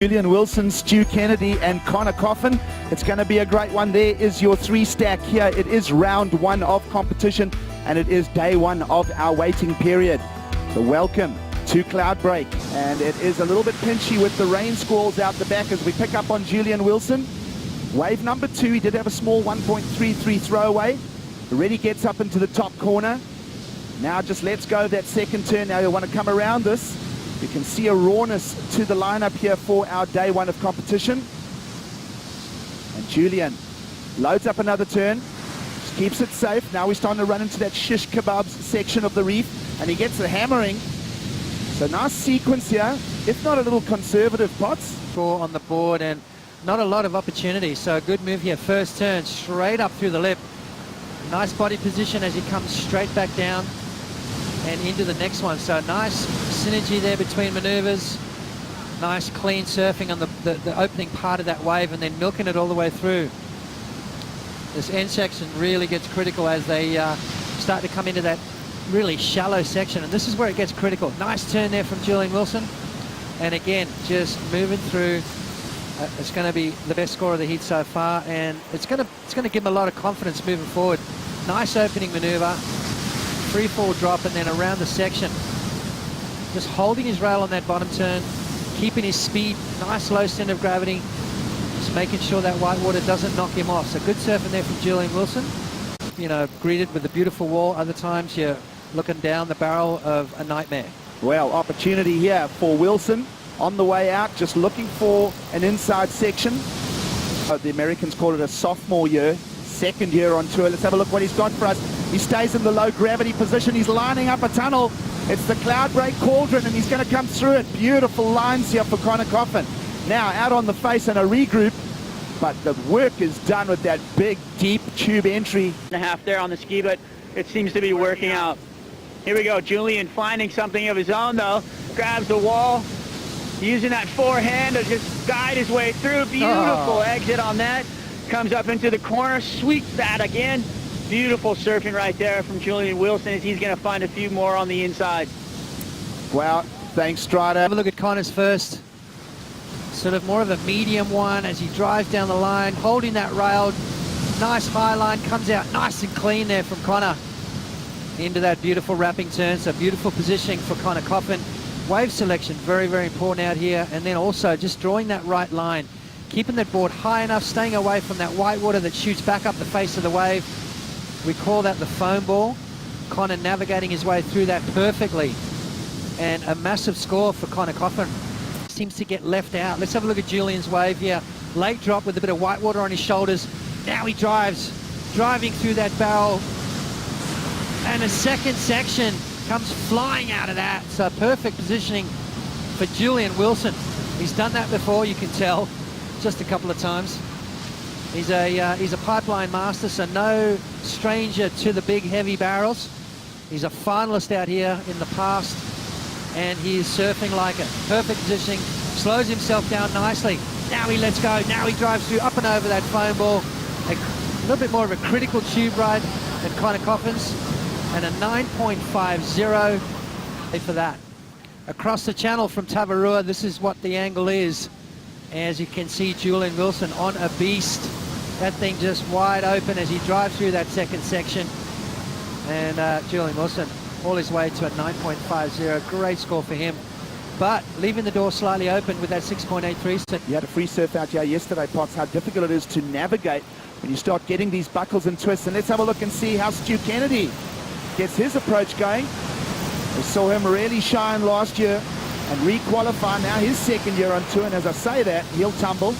Julian Wilson, Stu Kennedy and Connor Coffin. It's going to be a great one. There is your three stack here. It is round one of competition and it is day one of our waiting period. So welcome to Cloudbreak, and it is a little bit pinchy with the rain squalls out the back as we pick up on Julian Wilson. Wave number 2, he did have a small 1.33 throwaway. Already gets up into the top corner. Now just lets go of that second turn. Now you'll want to come around this. You can see a rawness to the lineup here for our day one of competition. And Julian loads up another turn, just keeps it safe. Now we're starting to run into that shish kebabs section of the reef, and he gets the hammering. So nice sequence here, if not a little conservative, Potts. Score on the board and not a lot of opportunity, so a good move here. First turn, straight up through the lip. Nice body position as he comes straight back down and into the next one. So nice synergy there between maneuvers. Nice clean surfing on the opening part of that wave and then milking it all the way through. This end section really gets critical as they start to come into that really shallow section, and this is where it gets critical. Nice turn there from Julian Wilson, and again just moving through. It's going to be the best score of the heat so far, and it's going to give him a lot of confidence moving forward. Nice opening maneuver, free fall drop, and then around the section, just holding his rail on that bottom turn, keeping his speed, nice low center of gravity, just making sure that white water doesn't knock him off. So good surfing there from Julian Wilson. You know, greeted with a beautiful wall. Other times you're looking down the barrel of a nightmare. Well, opportunity here for Wilson on the way out, just looking for an inside section. The Americans call it a sophomore year, second year on tour. Let's have a look what he's got for us. He stays in the low gravity position. He's lining up a tunnel. It's the Cloudbreak Cauldron, and he's going to come through it. Beautiful lines here for Connor Coffin. Now out on the face and a regroup, but the work is done with that big, deep tube entry. And a half there on the ski, but it seems to be working out. Here we go, Julian finding something of his own though. Grabs the wall, using that forehand to just guide his way through. Beautiful exit on that. Comes up into the corner, sweeps that again. Beautiful surfing right there from Julian Wilson as he's going to find a few more on the inside. Wow, thanks Strider. Have a look at Connor's first. Sort of more of a medium one as he drives down the line, holding that rail. Nice high line, comes out nice and clean there from Connor into that beautiful wrapping turn. So beautiful positioning for Connor Coffin. Wave selection, very, very important out here. And then also just drawing that right line, keeping that board high enough, staying away from that white water that shoots back up the face of the wave. We call that the foam ball. Connor navigating his way through that perfectly. And a massive score for Connor Coffin. Seems to get left out. Let's have a look at Julian's wave here. Late drop with a bit of white water on his shoulders. Now he driving through that barrel. And a second section comes flying out of that. So perfect positioning for Julian Wilson. He's done that before, you can tell, just a couple of times. He's a pipeline master, so no stranger to the big heavy barrels. He's a finalist out here in the past, and he is surfing like it. Perfect positioning, slows himself down nicely. Now he lets go, now he drives through up and over that foam ball. A little bit more of a critical tube ride than Connor Coffin's, and a 9.50 for that. Across the channel from Tavarua, this is what the angle is. As you can see, Julian Wilson on a beast. That thing just wide open as he drives through that second section. And Julian Wilson all his way to a 9.50. Great score for him. But leaving the door slightly open with that 6.83. You had a free surf out here yesterday, Potts, how difficult it is to navigate when you start getting these buckles and twists. And let's have a look and see how Stu Kennedy gets his approach going. We saw him really shine last year and re-qualify now his second year on tour. And as I say that, he'll tumble.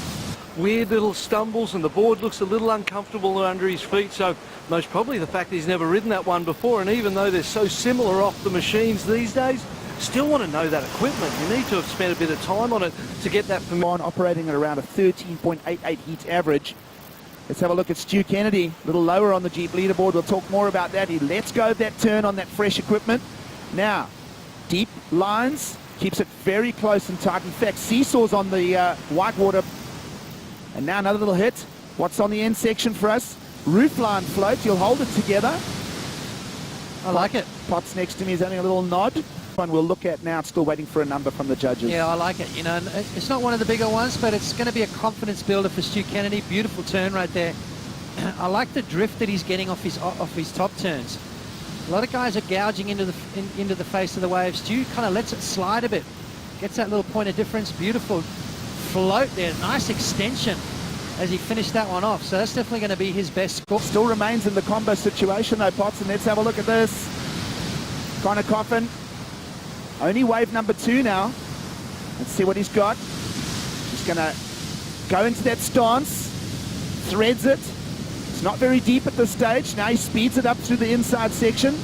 Weird little stumbles and the board looks a little uncomfortable under his feet, so most probably the fact he's never ridden that one before, and even though they're so similar off the machines these days, still want to know that equipment. You need to have spent a bit of time on it to get that familiar. Operating at around a 13.88 heat average. Let's have a look at Stu Kennedy, a little lower on the Jeep leaderboard. We'll talk more about that. He lets go of that turn on that fresh equipment. Now, deep lines, keeps it very close and tight. In fact, seesaws on the whitewater. And now another little hit. What's on the end section for us? Roofline float. You'll hold it together. I like it. Potts next to me is having a little nod. One we'll look at now, still waiting for a number from the judges. Yeah, I like it. You know, and it's not one of the bigger ones, but it's going to be a confidence builder for Stu Kennedy. Beautiful turn right there. I like the drift that he's getting off his top turns. A lot of guys are gouging into the face of the wave. Stu kind of lets it slide a bit. Gets that little point of difference. Beautiful float there. Nice extension as he finished that one off. So that's definitely going to be his best score. Still remains in the combo situation though, Potts, and let's have a look at this. Connor Coffin, only wave number 2 now. Let's see what he's got. He's going to go into that stance, threads it. It's not very deep at this stage. Now he speeds it up through the inside section.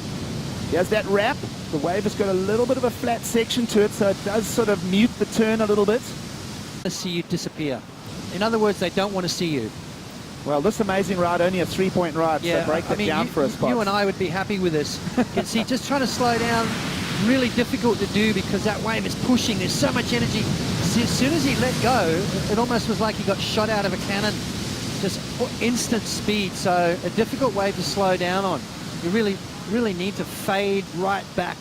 He has that wrap. The wave has got a little bit of a flat section to it, so it does sort of mute the turn a little bit. To see you disappear. In other words, they don't want to see you. Well, this amazing ride, only a 3-point ride, Yeah, so break that down for us, Potts. You and I would be happy with this. You can see just trying to slow down, really difficult to do because that wave is pushing. There's so much energy. See, as soon as he let go, it almost was like he got shot out of a cannon. Just instant speed, so a difficult wave to slow down on. You really need to fade right back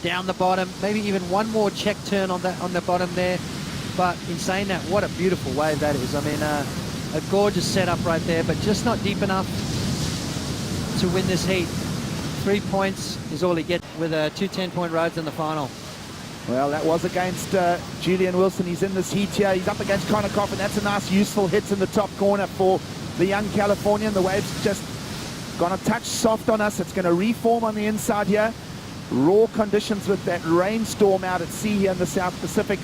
down the bottom, maybe even one more check turn on the bottom there. But in saying that, what a beautiful wave that is. I mean, a gorgeous setup right there, but just not deep enough to win this heat. 3 points is all he gets with 2 10-point roads in the final. Well, that was against Julian Wilson. He's in this heat here. He's up against Connor Coffin. That's a nice, useful hit in the top corner for the young Californian. The wave's just gone a touch soft on us. It's going to reform on the inside here. Raw conditions with that rainstorm out at sea here in the South Pacific.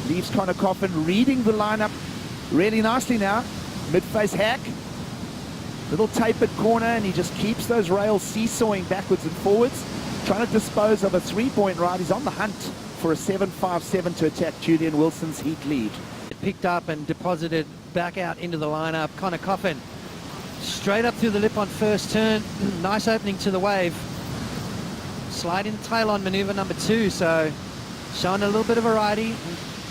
Leaves Connor Coffin reading the lineup really nicely now. Mid-face hack. Little tapered corner, and he just keeps those rails seesawing backwards and forwards. Trying to dispose of a 3-point ride. He's on the hunt for a 7.57 to attack Julian Wilson's heat lead. It picked up and deposited back out into the lineup. Connor Coffin straight up through the lip on first turn. Nice opening to the wave. Sliding tail on maneuver number 2, so showing a little bit of variety.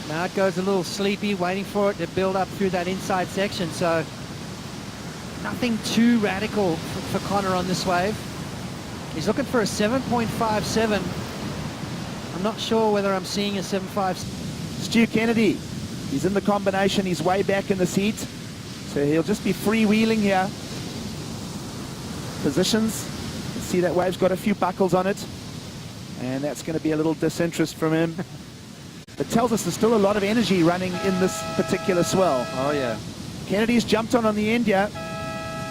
Now it goes a little sleepy, waiting for it to build up through that inside section, so nothing too radical for Connor on this wave. He's looking for a 7.57. I'm not sure whether I'm seeing a 7.5. Stu Kennedy, he's in the combination. He's way back in this heat, so he'll just be freewheeling here. Positions. You see that wave's got a few buckles on it, and that's going to be a little disinterest from him. It tells us there's still a lot of energy running in this particular swell. Oh yeah. Kennedy's jumped on the end here.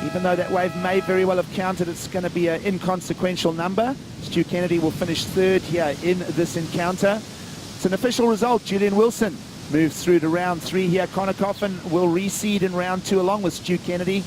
Even though that wave may very well have counted, it's going to be an inconsequential number. Stu Kennedy will finish 3rd here in this encounter. It's an official result. Julian Wilson moves through to round 3 here. Connor Coffin will reseed in round 2 along with Stu Kennedy.